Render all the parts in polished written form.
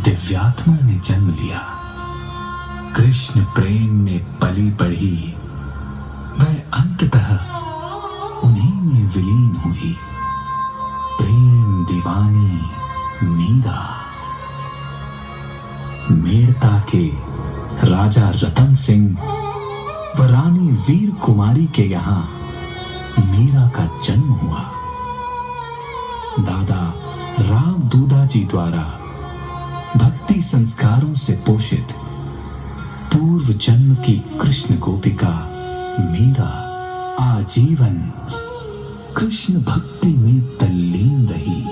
दिव्यात्मा ने जन्म लिया। कृष्ण प्रेम में पली बढ़ी, वह अंततः उन्हीं में विलीन हुई। प्रेम दीवानी मीरा। मेड़ता के राजा रतन सिंह व रानी वीर कुमारी के यहाँ मीरा का जन्म हुआ। दादा राव दूधा जी द्वारा भक्ति संस्कारों से पोषित पूर्व जन्म की कृष्ण गोपिका मीरा आजीवन कृष्ण भक्ति में तल्लीन रही।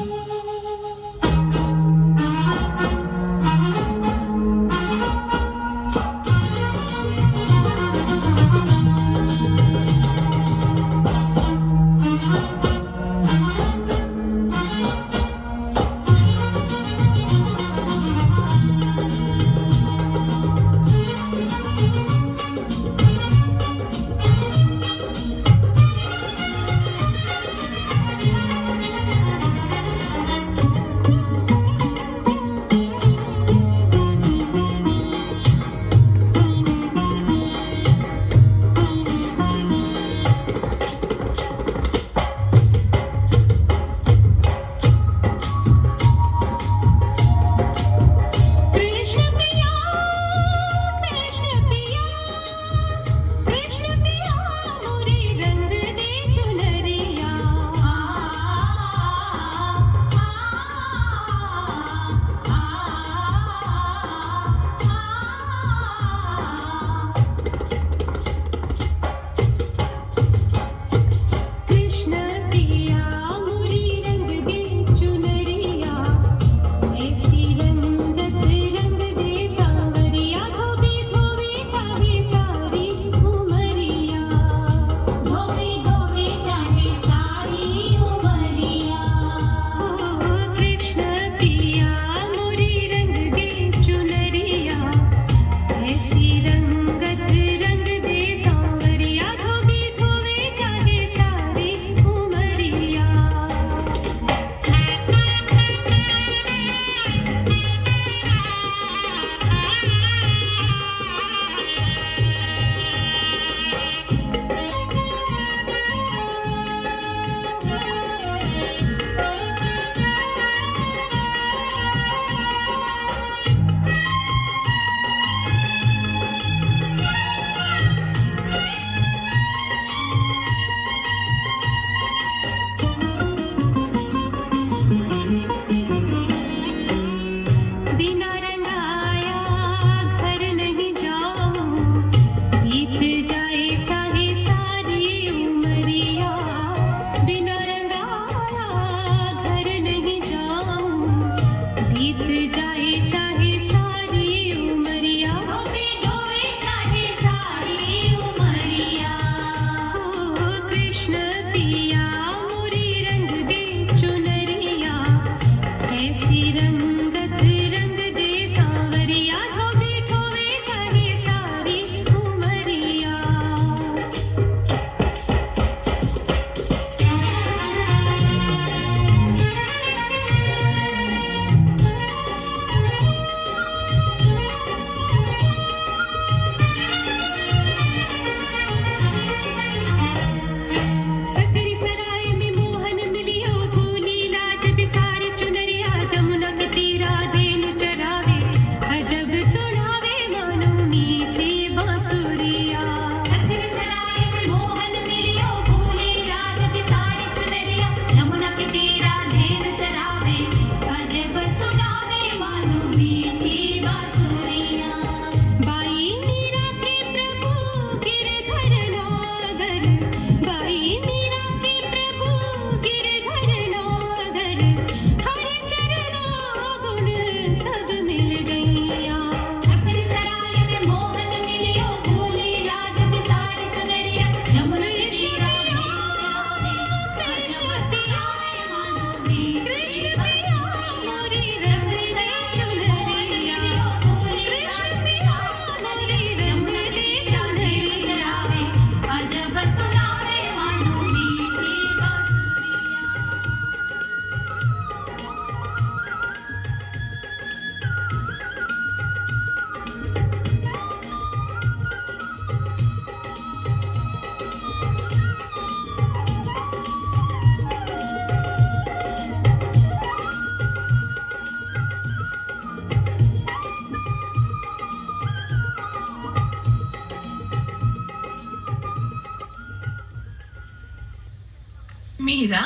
मीरा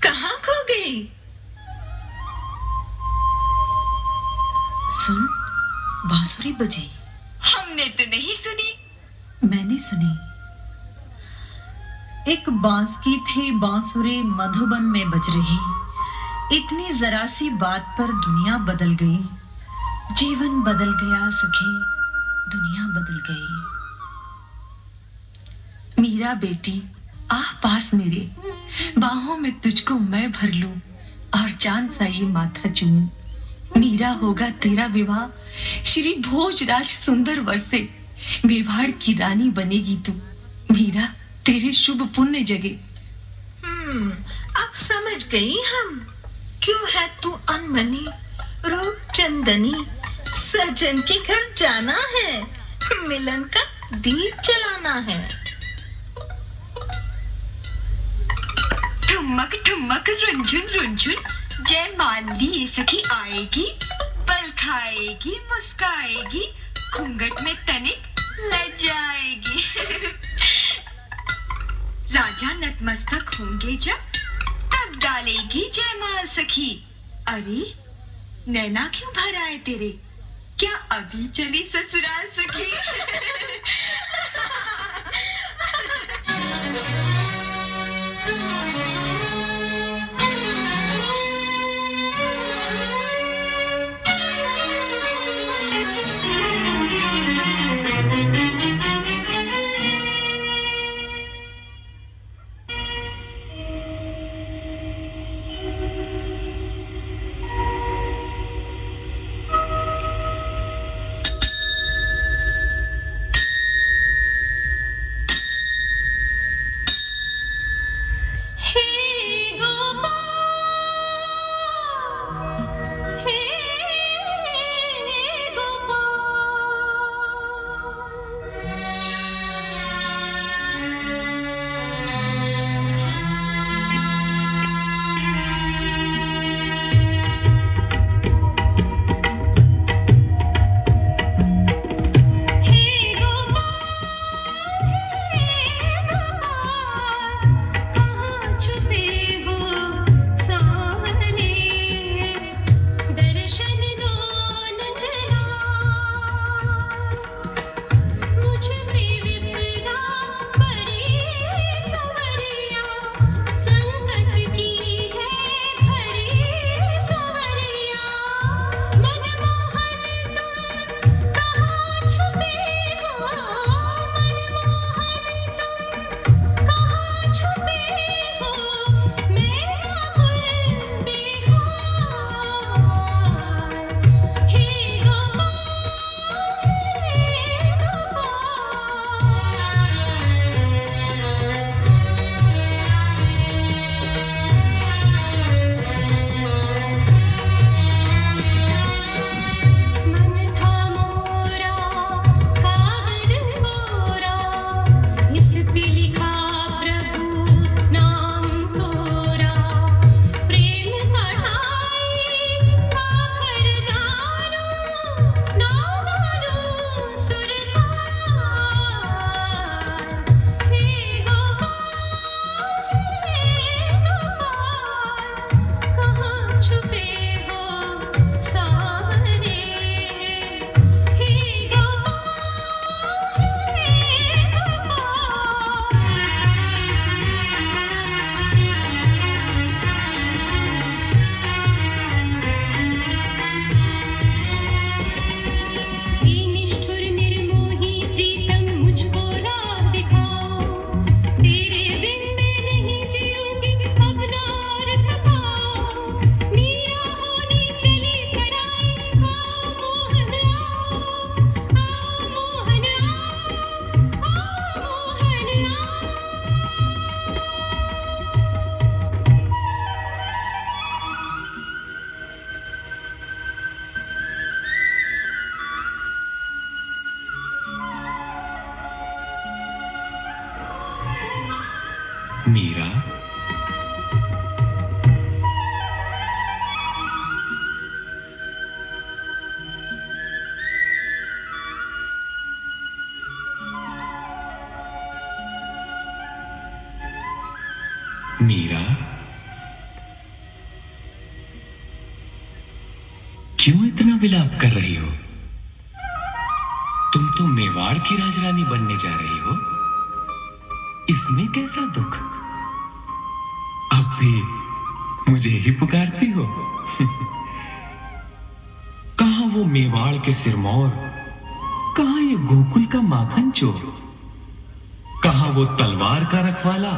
कहाँ खो गई? सुन, बांसुरी बजी। हमने तो नहीं सुनी। मैंने सुनी। एक बांस की थी बांसुरी मधुबन में बज रही। इतनी जरा सी बात पर दुनिया बदल गई। जीवन बदल गया सखी, दुनिया बदल गई। मीरा बेटी, आ पास मेरे, बाहों में तुझको मैं भर लूं और चांद सा ये माथा चूमूं। मीरा होगा तेरा विवाह श्री भोजराज सुंदर वर से। मेवाड़ की रानी बनेगी तू। मीरा तेरे शुभ पुण्य जगे। अब समझ गई हम। क्यों है तू अनमनी, रूप चंदनी। सजन के घर जाना है, मिलन का दीप जलाना है। ठुमक ठुमक रुंझुन रुंझुन, जय माली ये सखी आएगी। पल खाएगी मुस्काएगी, घूंघट में तनिक लजाएगी। राजा नतमस्तक होंगे जब, तब डालेगी जयमाल सखी। अरे नैना क्यों भर आए तेरे, क्या अभी चली ससुराल सखी? मीरा, मीरा। क्यों इतना विलाप कर रही हो? तुम तो मेवाड़ की राजरानी बनने जा रही हो। इसमें कैसा दुख? अब भी मुझे ही पुकारती हो? कहां वो मेवाड़ के सिरमौर, कहां ये गोकुल का माखन चोर, कहां वो तलवार का रखवाला,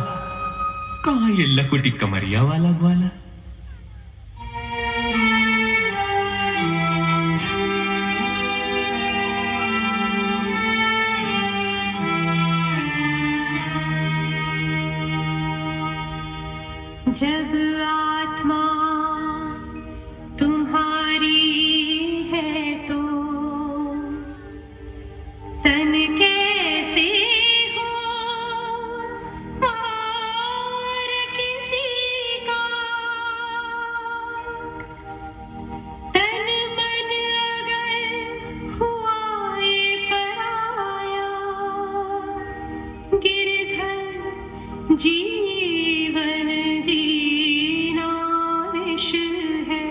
कहां ये लकुटी कमरिया वाला ग्वाला। जब आत्मा तुम्हारी है तो तन कैसे हो और किसी का। तन मन अगर हुआ ये पराया, गिरधर जीवन जीना विष है।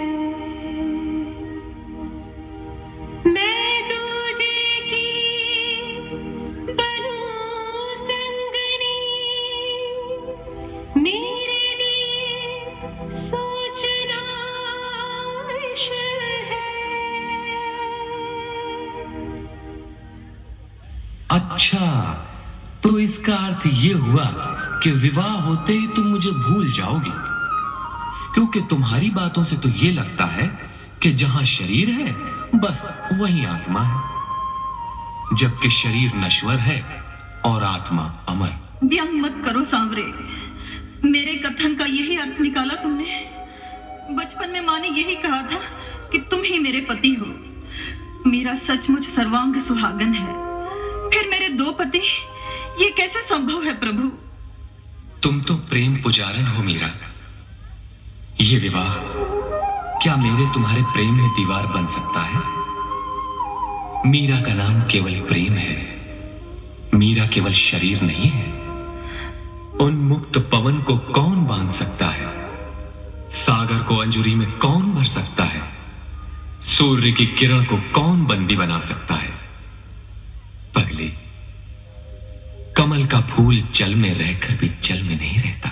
मैं दूजे की बनूं संगनी, मेरे लिए सोचना विष है। अच्छा, तो इसका अर्थ यह हुआ कि विवाह होते ही तुम मुझे भूल जाओगी, क्योंकि तुम्हारी बातों से तो यह लगता है कि जहां शरीर है बस वहीं आत्मा है, जबकि शरीर नश्वर है और आत्मा अमर। व्यंग मत करो सांवरे, मेरे कथन का यही अर्थ निकाला तुमने। बचपन में माँ ने यही कहा था कि तुम ही मेरे पति हो। मेरा सचमुच सर्वांग सुहागन है, फिर मेरे दो पति, ये कैसे संभव है प्रभु? तुम तो प्रेम पुजारन हो मीरा। ये विवाह क्या मेरे तुम्हारे प्रेम में दीवार बन सकता है? मीरा का नाम केवल प्रेम है, मीरा केवल शरीर नहीं है। उन्मुक्त पवन को कौन बांध सकता है? सागर को अंजुरी में कौन भर सकता है? सूर्य की किरण को कौन बंदी बना सकता है? पगली, कमल का फूल जल में रहकर भी जल में नहीं रहता।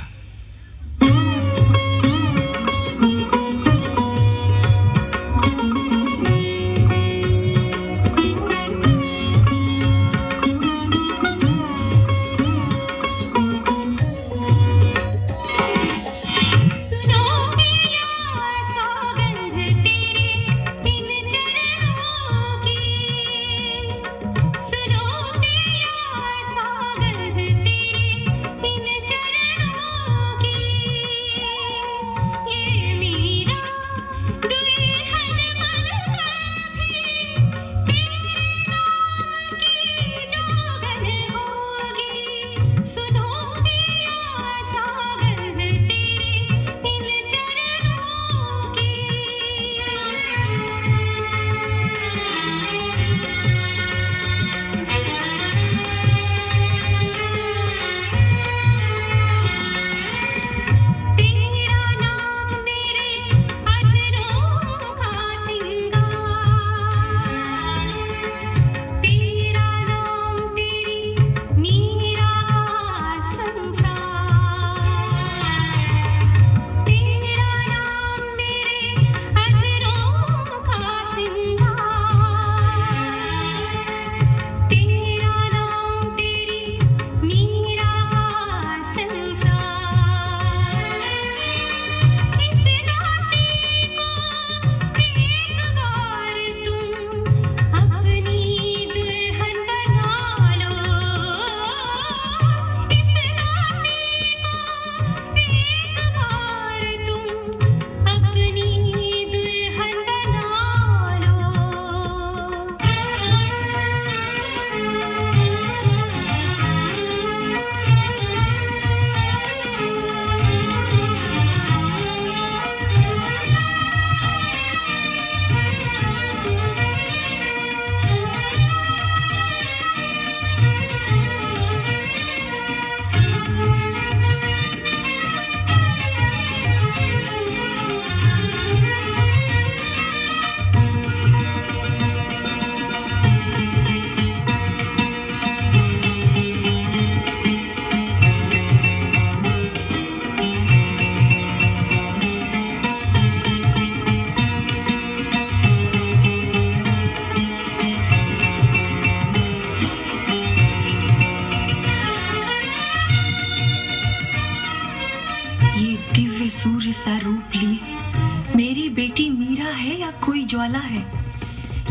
कोई ज्वाला है,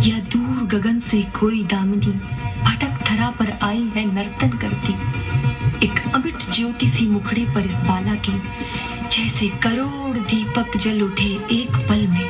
या दूर गगन से कोई दामिनी भटक धरा पर आई है नर्तन करती। एक अमिट ज्योति सी मुखड़े पर इस बाला की, जैसे करोड़ दीपक जल उठे एक पल में।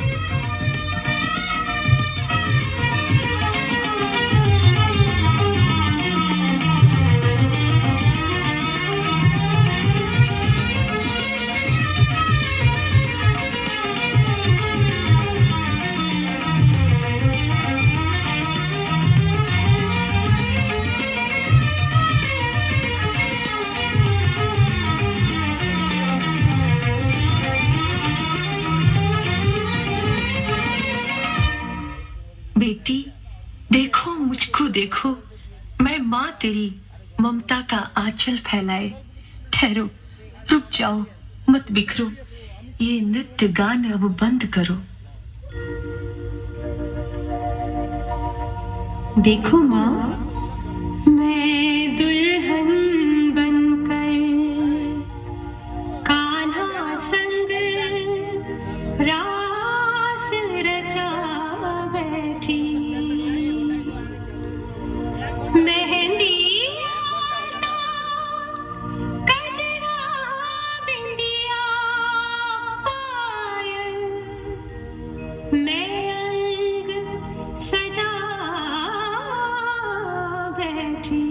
बेटी देखो, मुझको देखो, मैं माँ तेरी ममता का आंचल फैलाए। ठहरो, रुक जाओ, मत बिखरो, ये नृत्य गान अब बंद करो। देखो माँ, मैं दुल्हन बनकर कान्हा संग रास रचा बैठी। मेहंदी कजरा बिंदिया पायल, मैं अंग सजा बैठी।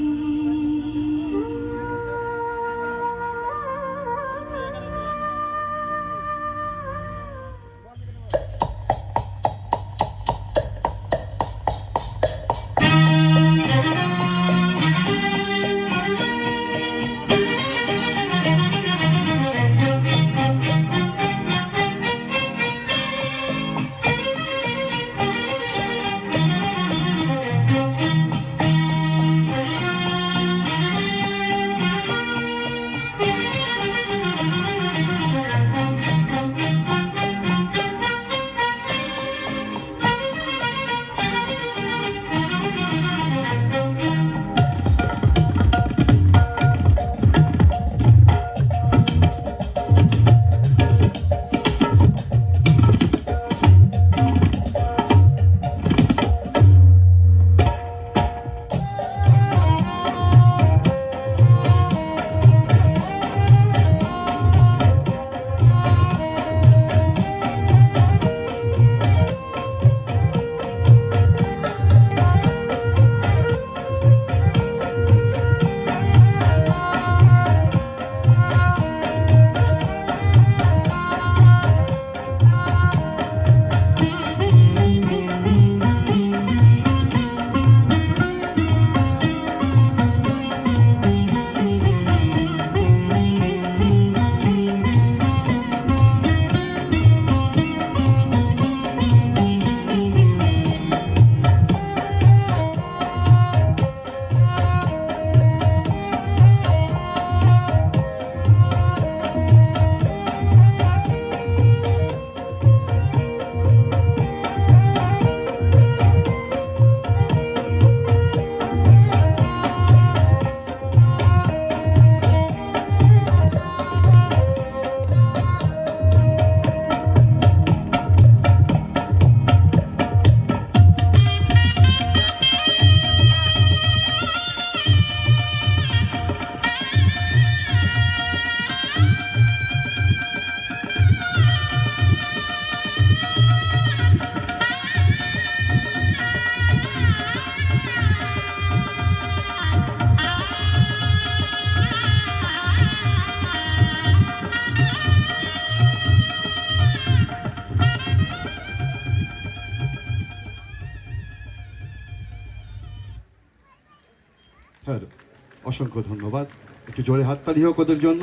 অসংখ্য ধন্যবাদ। একটু জোরে হাততালি হোক ওদের জন্য,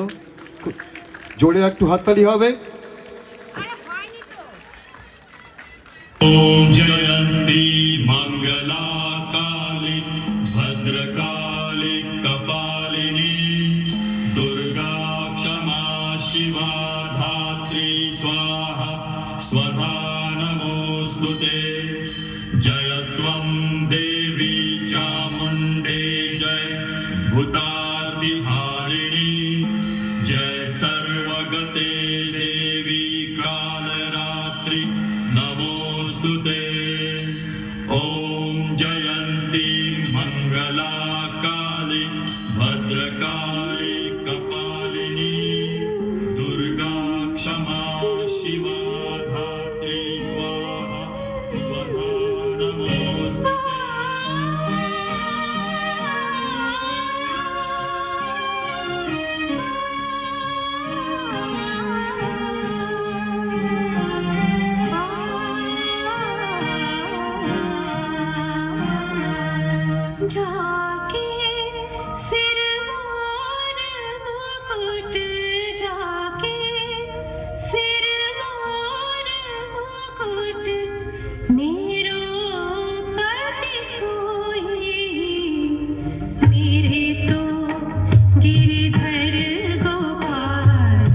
জোরে একটু হাততালি হবে। ओम जयंती मंगला काली भद्रकाली कपालिनी दुर्गा क्षमा शिवा धात्री स्वाहा स्वधा नमोस्तुते। जय त्वं देवी चामुंडे जय भूतातिहारिणी जय सर्वगते देवी कालरात्रि नमोस्तुते। नमोस्तुते ॐ जयन्ती मंगला काली भद्रकाली कपालिनी दुर्गा क्षमा शिवा धात्री स्वाहा स्वधा नमोस्तुते। जाके सिरमौर मुकुट जाके सिरमौर मुकुट मेरो पति सोई मेरे तो गिरधर गोपाल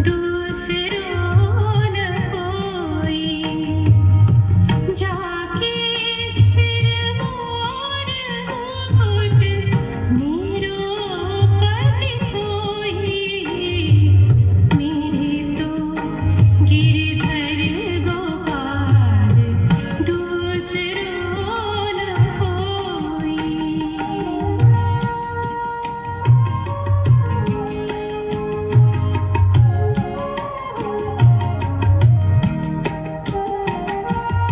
दूसरो न कोई जाके सिरमौर मुकुट मेरो पति सोई मेरे तो गिरधर गोपाल दूसरो न कोई।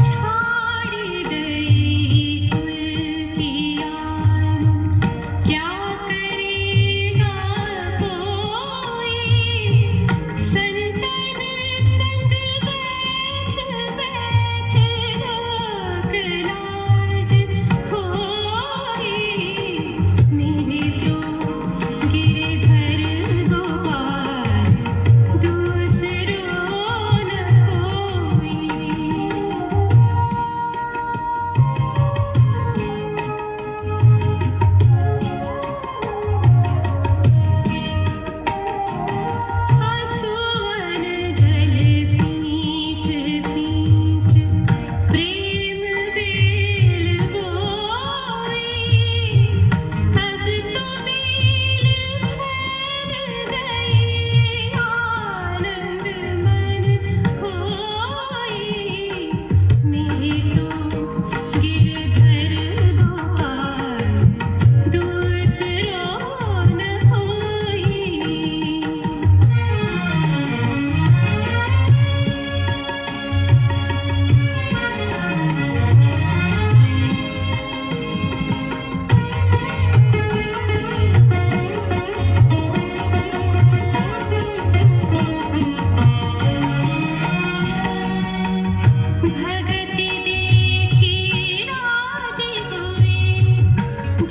छाड़ गई कुल की आन क्या करेगा कोई संतन संग बैठ बैठ लोक लाज खोई मेरे तो गिरधर गोपाल दूसरो न कोई। आंसुअन जल सींच सींच प्रेम बेल बोई अब तो बेल फैल गई आनंद मन खोई मेरे तो गिरधर गोपाल दूसरो न कोई। भगति देखी राजी हुई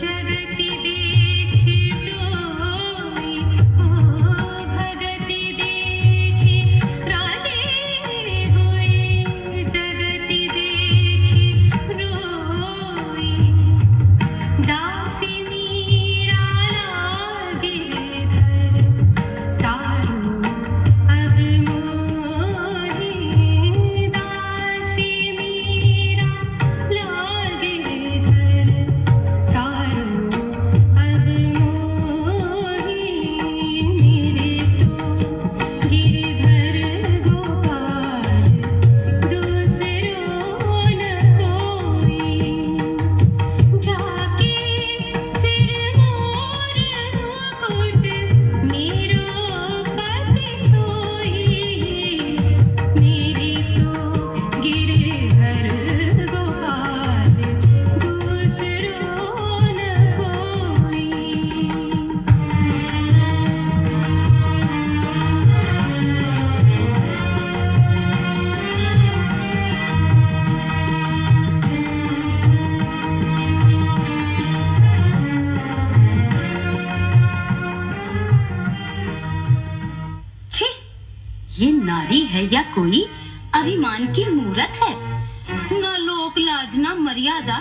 जगति देखी डोई ओ भगति देखी राजी हुई जगति देखी रोई दासी मीरा लागे धर तारो अब मोही दासी मीरा लागे धर तारो अब मोही मेरे तो गिरधर गोपाल दूसरो न कोई जाके सिरमौर मुकुट मेरो पति सोई मेरे तो गिरधर गोपाल दूसरो न कोई। छी, ये नारी है या कोई अभिमान की मूरत है, ना लोक लाज ना मर्यादा,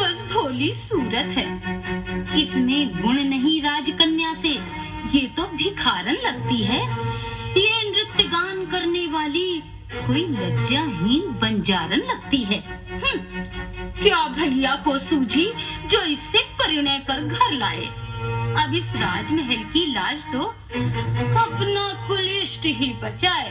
बस भोली सूरत है। इसमें गुण नहीं राजकन्या से, ये तो भिखारन लगती है। ये नृत्य गान करने वाली कोई लज्जाहीन बंजारन लगती है। क्या भैया को सूझी जो इससे परिणय कर घर लाए। अब इस राजमहल की लाज तो अपना कुलिष्ट ही बचाए।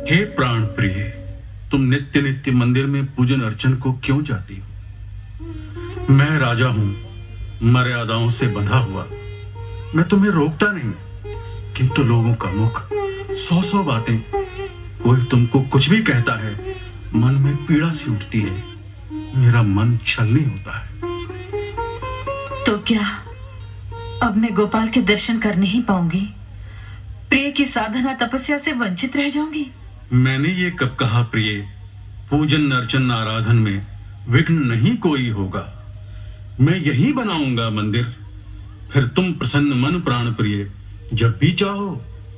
हे प्राण प्रिय, तुम नित्य नित्य मंदिर में पूजन अर्चन को क्यों जाती हो? मैं राजा हूं, मर्यादाओं से बंधा हुआ। मैं तुम्हें रोकता नहीं, किंतु लोगों का मुख 100 बातें, कोई तुमको कुछ भी कहता है, मन में पीड़ा सी उठती है, मेरा मन छलनी होता है। तो क्या अब मैं गोपाल के दर्शन कर नहीं पाऊंगी? प्रिय की साधना तपस्या से वंचित रह जाऊंगी? मैंने ये कब कहा प्रिय? पूजन अर्चन आराधन में विघ्न नहीं कोई होगा। मैं यही बनाऊंगा मंदिर, फिर तुम प्रसन्न मन प्राण प्रिय जब भी चाहो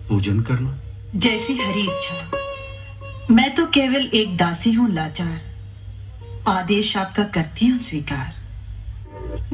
पूजन करना। जैसी हरी इच्छा। मैं तो केवल एक दासी हूँ लाचार, आदेश आपका करती हूँ स्वीकार।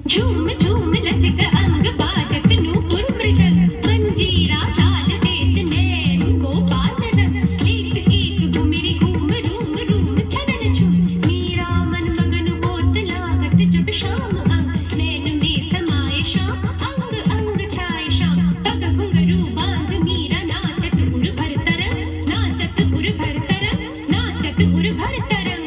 झूम झूम लचक अंग बाजत नूपुर मृदंग, मंजीरा ताल देत नैन गोपाल रंग, एक एक घुमिरी घूम रूम रूम छनन छूम, मीरा मन मगन होत लागत जब शाम अंग, नैन में समाये शाम अंग अंग छाये शाम, तग घुंघरू बांध मीरा नाचत उर भर तरंग, नाचत उर भर तरंग, नाचत उर भर तरंग।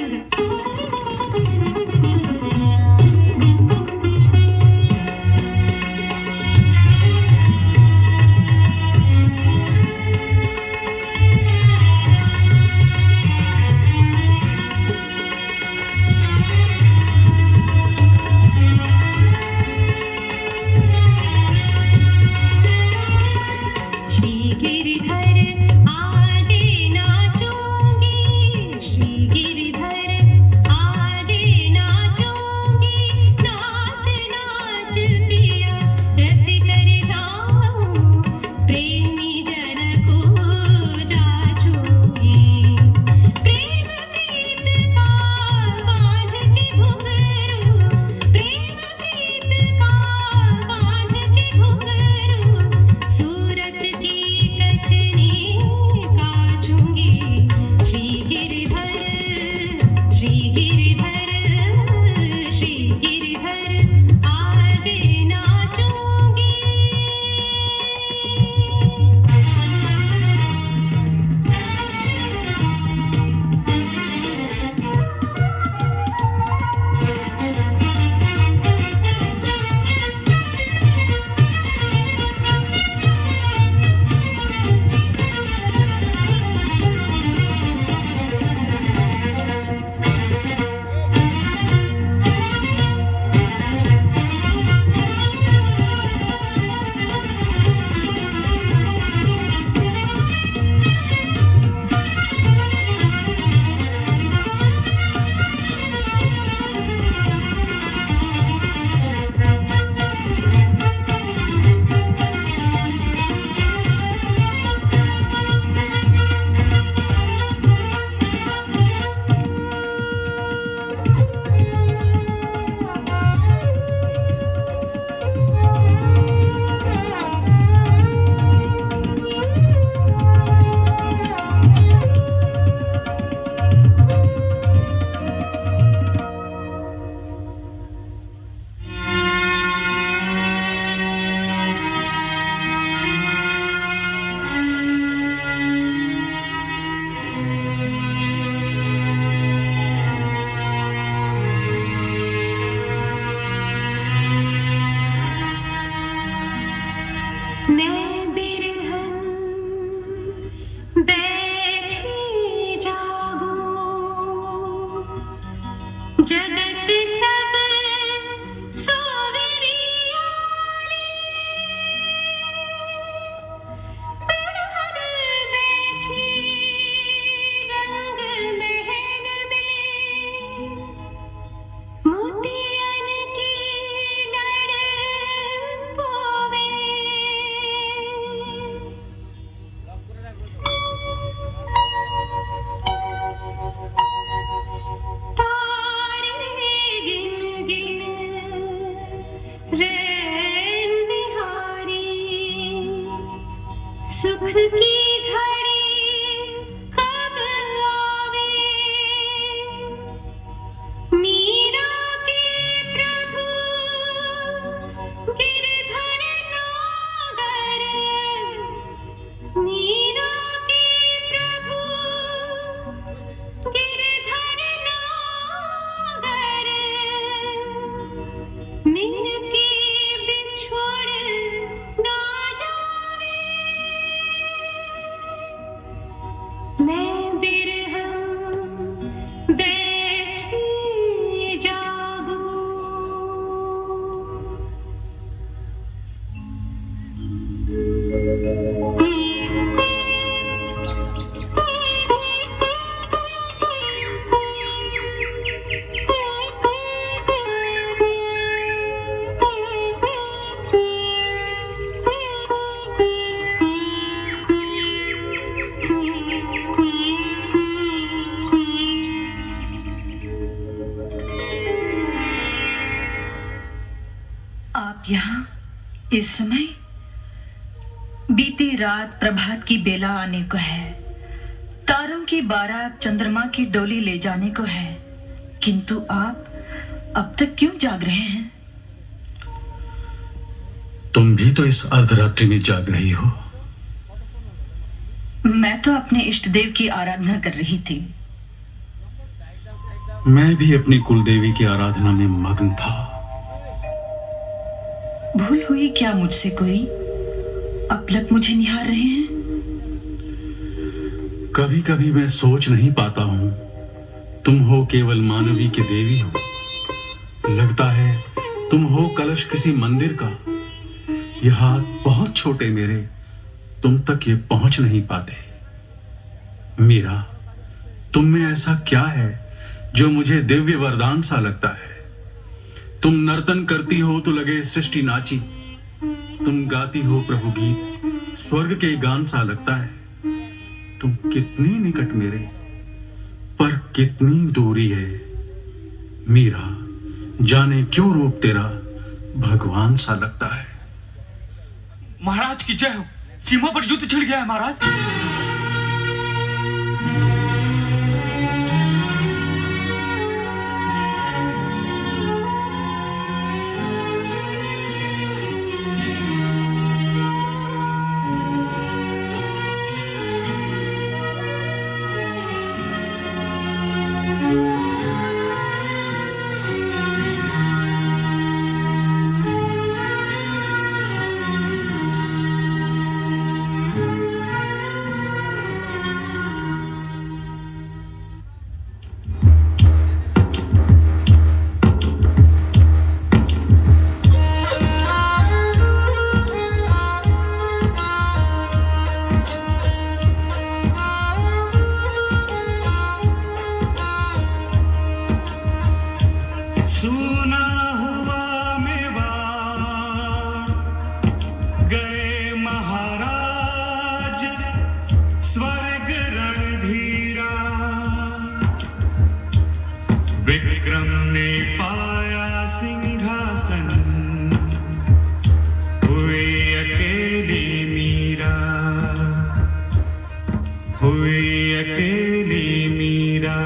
इस समय बीती रात प्रभात की बेला आने को है, तारों की बारात चंद्रमा की डोली ले जाने को है, किंतु आप अब तक क्यों जाग रहे हैं? तुम भी तो इस अर्धरात्रि में जाग रही हो। मैं तो अपने इष्ट देव की आराधना कर रही थी। मैं भी अपनी कुलदेवी की आराधना में मग्न था। भूल हुई क्या मुझसे कोई? अपलक मुझे निहार रहे हैं। कभी कभी मैं सोच नहीं पाता हूं, तुम हो केवल मानवी की देवी हो। लगता है तुम हो कलश किसी मंदिर का। ये हाथ बहुत छोटे मेरे, तुम तक ये पहुंच नहीं पाते। मीरा, तुम में ऐसा क्या है जो मुझे दिव्य वरदान सा लगता है? तुम नर्तन करती हो तो लगे सृष्टि नाची, तुम गाती हो प्रभु गीत, स्वर्ग के गान सा लगता है। तुम कितनी निकट मेरे, पर कितनी दूरी है। मीरा, जाने क्यों रूप तेरा भगवान सा लगता है। महाराज की जय हो। सीमा पर युद्ध छिड़ गया है महाराज। विक्रम ने पाया सिंहासन, हुई अकेली मीरा, हुई अकेली मीरा,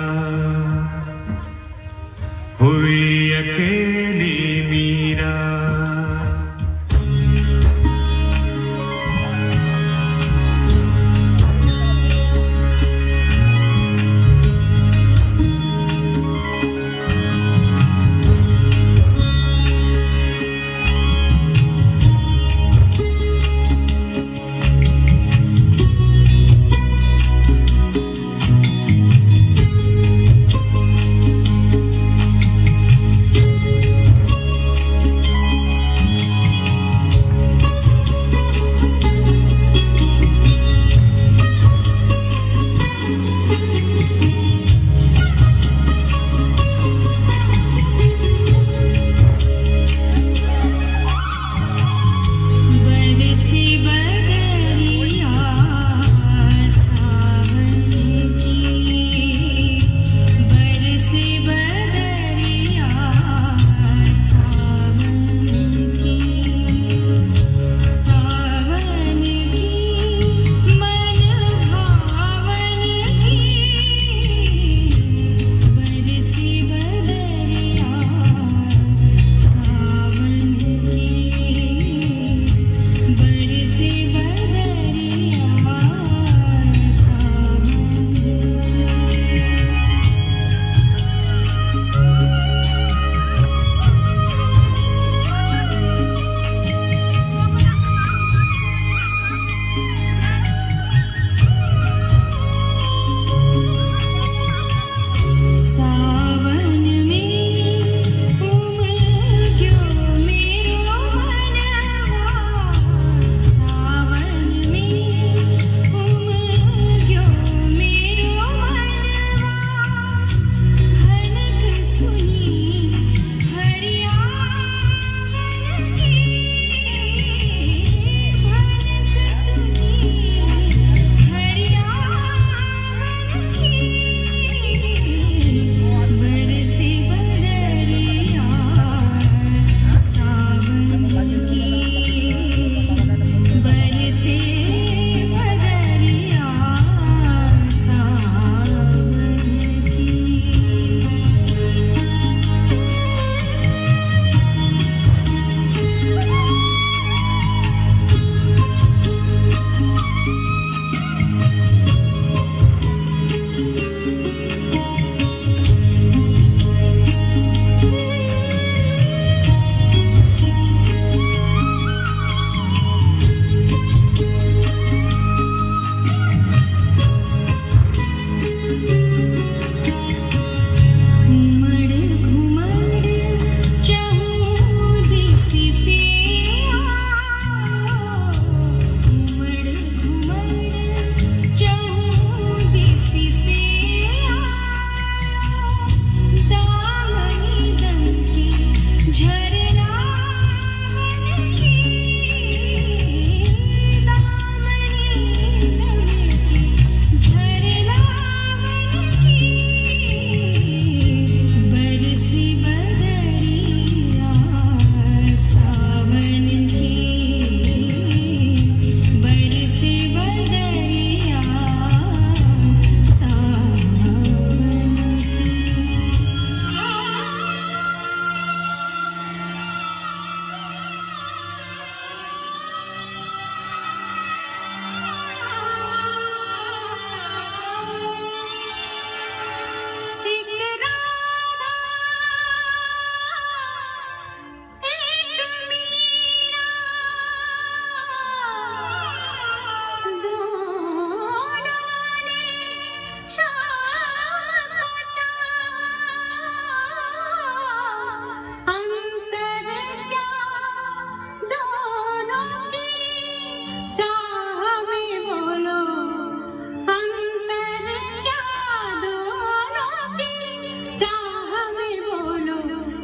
हुई अकेली मीरा।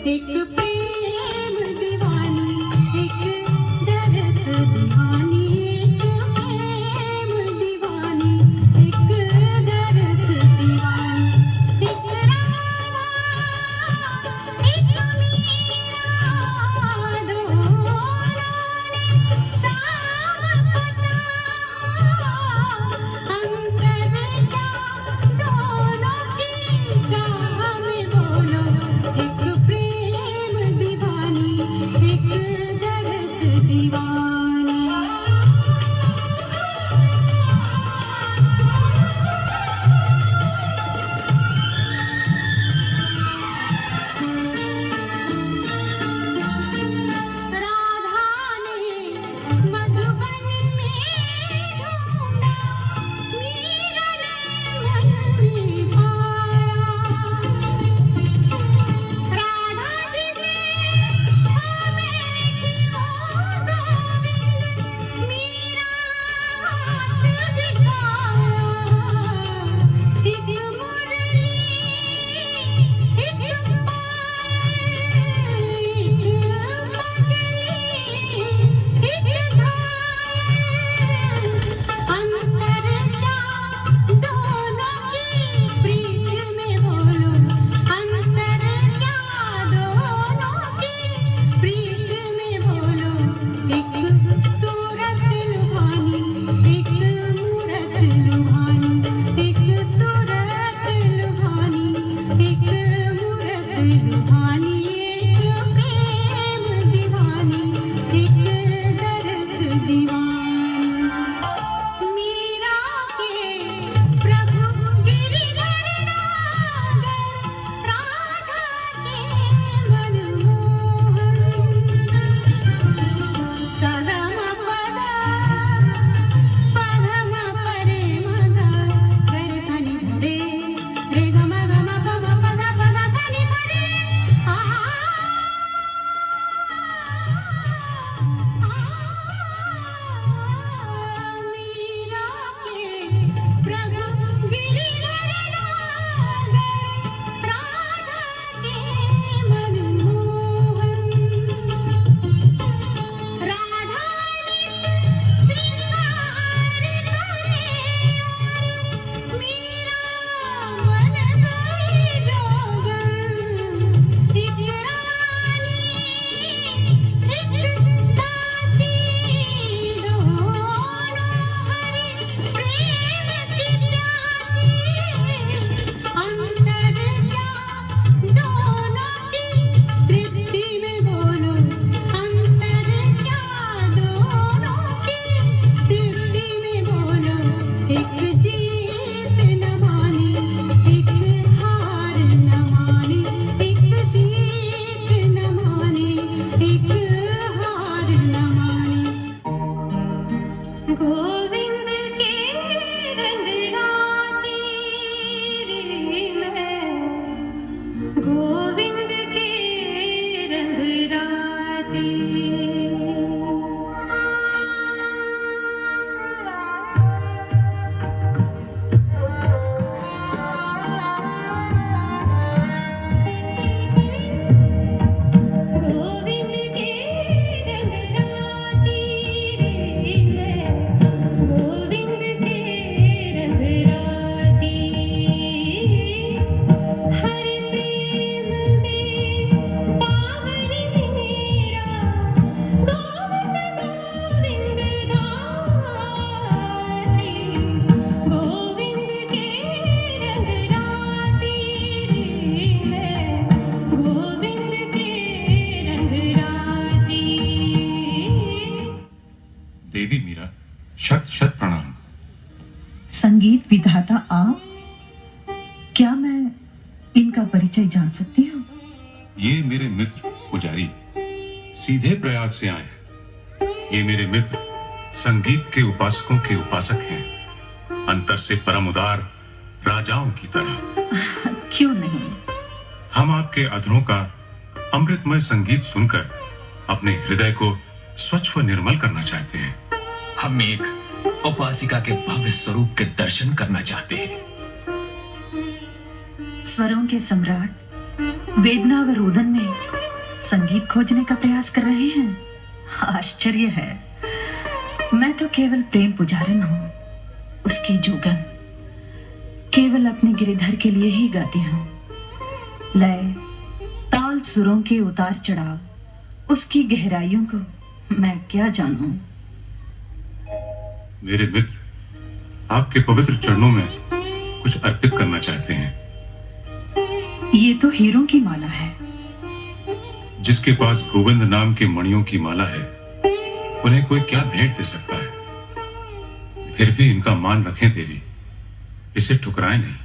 एक प्रेम दीवानी, एक दरस दीवानी, एक प्रेम दीवानी, एक दरस दीवानी, एक राधा, एक मीरा, दोनों ने शाम को शाम अंतर क्या दोनों की चाह में बोलो, एक प्रेम दीवानी, एक दरस दीवानी। राधा ने मधुबन में ढूंढा, मीरा ने मन में पाया। राधा जी से हमें की हो गोविंद, मीरा हाथ दिखाया। एक मुरली, एक अंतर क्या दोनों की प्रीत में बोलो, अंतर क्या दोनों की प्रीत में बोलो, एक सूरत लुभानी, एक मूरत लुभानी, एक सूरत लुभानी, एक मूरत लुभानी, एक प्रेम दीवानी, एक दरस दीवानी। मीरा के प्रभु गिरिधर नागर, राधा के मनमोहन। सगम पद पदम परे मग गर सनि धरे, रे गम गम पम पद पद सनि सरे। मीरा के प्रभु गिरिधर नागर, राधा के मनमोहन। राधा नित श्रृंगार करे और मीरा मन गई जोगन। एक रानी, एक दासी, दोनों हरि प्रेम की प्यासी। अंतर क्या दोनों की दृष्टि में बोलो, अंतर क्या दोनों की दृष्टि में बोलो, एक जीत न मानी, एक हार न मानी, एक जीत न मानी, एक हार न मानी। गोविंद के रंग राती रे मैं, गोविंद के रंग राती। गोविंद के रंग राती रे मैं, गोविंद के रंग राती। हरि प्रेम में पावन मेरा, गोविंद गोविंद गाती। गोविंद के रंग राती रे मैं, गोविंद के रंग राती। देवी मीरा, शत शत प्रणाम। संगीत विधाता आप, क्या मैं इनका परिचय जान सकती हूँ? ये मेरे मित्र पुजारी सीधे प्रयाग से आए हैं। ये मेरे मित्र संगीत के उपासकों के उपासक हैं, अंतर से परम उदार राजाओं की तरह। क्यों नहीं? हम आपके अधरों का अमृतमय संगीत सुनकर अपने हृदय को स्वच्छ व निर्मल करना चाहते हैं। हम एक उपासिका के भव्य स्वरूप के दर्शन करना चाहते हैं। स्वरों के सम्राट वेदना व रोदन में संगीत खोजने का प्रयास कर रहे हैं। आश्चर्य है, मैं तो केवल प्रेम पुजारन हूँ, उसकी जोगन। केवल अपने गिरिधर के लिए ही गाती हूँ। लय, ताल, सुरों के उतार चढ़ाव, उसकी गहराइयों को मैं क्या जानूं। मेरे मित्र आपके पवित्र चरणों में कुछ अर्पित करना चाहते हैं। ये तो हीरों की माला है। जिसके पास गोविंद नाम के मणियों की माला है, उन्हें कोई क्या भेंट दे सकता है। फिर भी इनका मान रखें देवी, इसे ठुकराएं नहीं।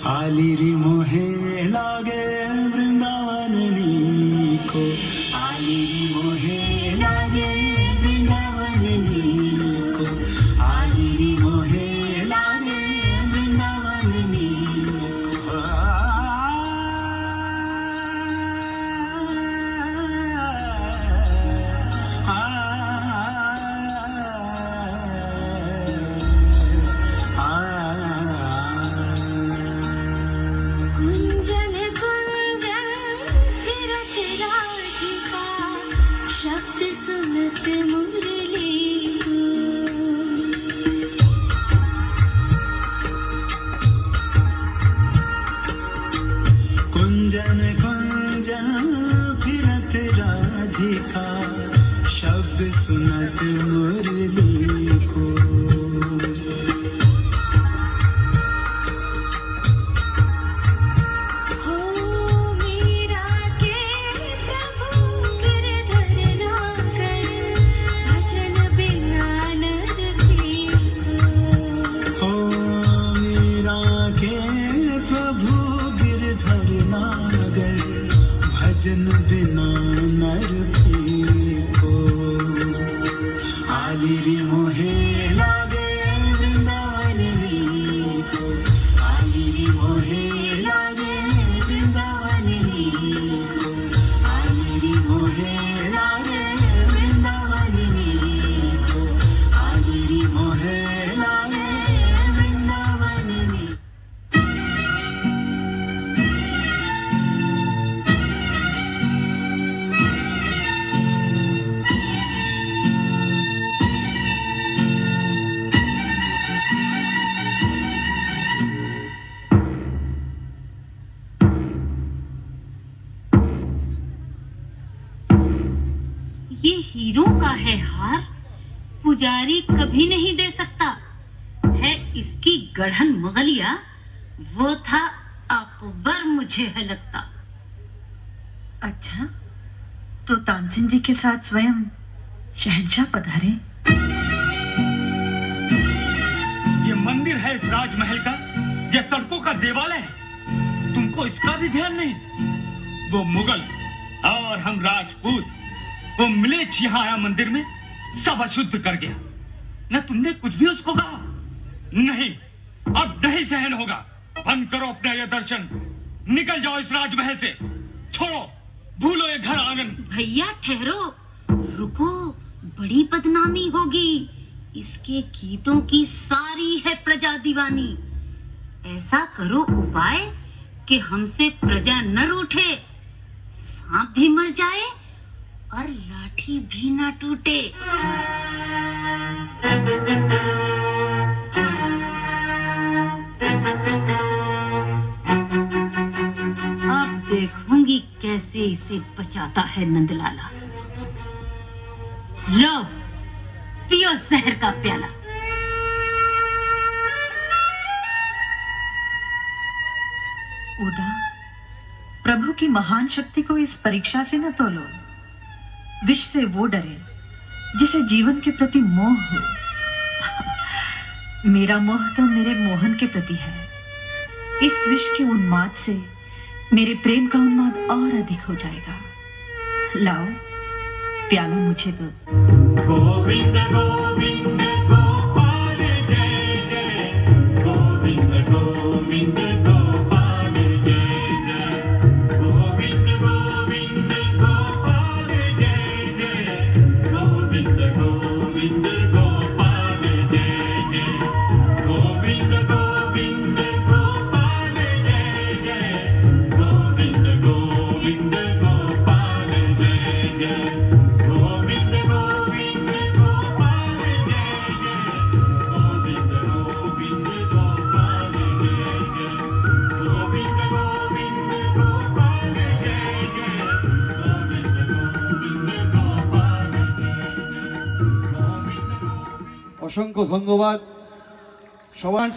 आलिरी मोहे लागे वृंदावन नीको, आलिरी मोहे लागे वृंदावन नीको, आलिरी मोहे लागे वृंदावन नीको। कुंजन कुंजन फिरत राधिका, शब्द सुनत मुरली को। कुंजन कुंजन फिरत राधिका, शब्द सुनत मुरली को। हो मीरा के प्रभु गिरधर नागर, भजन बिना नर पीको। हो मीरा के प्रभु गिरधर नागर, भजन बिना नर पीको। आलिरी मोहे लागे वृंदावन नीको, आलिरी मोहे लागे वृंदावन नीको, आलिरी मोहे लागे वृंदावन नीको, आलिरी मोहे लागे वृंदावन नीको। ये हीरों का है हार, पुजारी कभी नहीं दे सकता। है इसकी गढ़न मुगलिया, वो था अकबर मुझे है लगता। अच्छा, तो तानसेन जी के साथ स्वयं शहंशाह पधारे। ये मंदिर है इस राजमहल का, ये सड़कों का देवालय है, तुमको इसका भी ध्यान नहीं? वो मुगल और हम राजपूत, वो मिलेच्छ यहाँ आया मंदिर में, सब अशुद्ध कर गया। न तुमने कुछ भी उसको कहा? नहीं, अब नहीं सहन होगा। बंद करो अपना यह दर्शन, निकल जाओ इस राजमहल से, छोड़ो, भूलो ये घर आंगन। भैया ठहरो, रुको, बड़ी बदनामी होगी। इसके गीतों की सारी है प्रजा दीवानी। ऐसा करो उपाय कि हमसे प्रजा न रूठे, सांप भी मर जाए और लाठी भी ना टूटे। अब देखूंगी कैसे इसे बचाता है नंदलाला। लो, पियो जहर का प्याला। उदा, प्रभु की महान शक्ति को इस परीक्षा से न तोलो। विष से वो डरे जिसे जीवन के प्रति मोह हो। मेरा मोह तो मेरे मोहन के प्रति है। इस विष के उन्माद से मेरे प्रेम का उन्माद और अधिक हो जाएगा। लाओ, प्याला मुझे दो। गोविंद गोविंद गोपाल जय जय, गोविंद गोविंद गोपाल जय जय, गोविंद गोविंद गोपाल जय जय, गोविंद गोविंद गोपाल जय जय, गोविंद गोविंद गोपाल जय जय, गोविंद गोविंद गोपाल जय जय, गोविंद गोविंद गोपाल जय जय, गोविंद गोविंद गोपाल जय जय, गोविंद गोविंद गोपाल जय जय, गोविंद गोविंद गोपाल जय जय। অসংখ্য ধন্যবাদ। সমান